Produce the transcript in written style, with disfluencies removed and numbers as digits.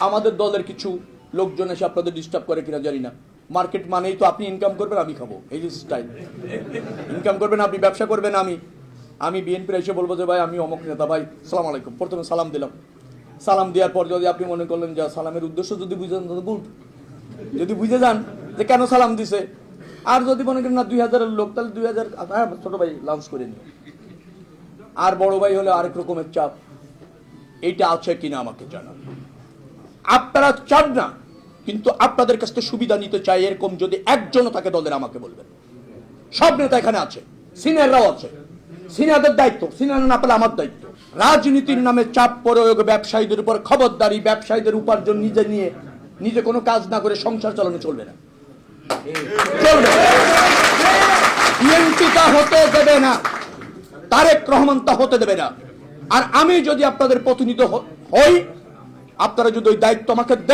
আমাদের দলের কিছু লোকজন এসে আপনাদের ডিস্টার্ব করে কিনা জানি না। মার্কেট মানেই তো আপনি ইনকাম করবেন, আমি খাবো, এই যে স্টাইল। ইনকাম করবেন আপনি, ব্যবসা করবেন আমি বিএনপির এসে বলবো যে ভাই আমি অমুক নেতা, ভাই সালাম আলাইকুম, প্রথমে সালাম দিলাম। সালাম দেওয়ার পর যদি আপনি মনে করলেন যে সালামের উদ্দেশ্য যদি বুঝেন গুড, যদি বুঝে যান যে কেন সালাম দিছে, আর যদি মনে করেন না 2000-এর লোক, তাহলে 2000 ছোট ভাই লাঞ্চ করে নিও। আর বড় ভাই হলে আরেক রকমের চাপ। এইটা আছে কিনা আমাকে জানান। আপনারা চান না, কিন্তু আপনাদের কাছ থেকে সুবিধা নিতে চাই, এরকম যদি একজনও থাকে দলের আমাকে বলবেন। সব নেতা এখানে আছে, সিনিয়ররাও আছে, সিনিয়রদের দায়িত্ব, সিনিয়র না পেলে আমার দায়িত্ব। রাজনীতির নামে চাপ প্রয়োগ, ব্যবসায়ীদের উপর খবরদারি, ব্যবসায়ীদের উপার্জন নিজে নিয়ে নিজে কোনো কাজ না করে সংসার চালানো চলবে না, চলবে। বিএনপি তা হতে দেবে না, তারেক রহমান তা হতে দেবে না। আর আমি যদি আপনাদের প্রতিনিধি হই, আপনারা যদি ওই দায়িত্ব আমাকে দেন,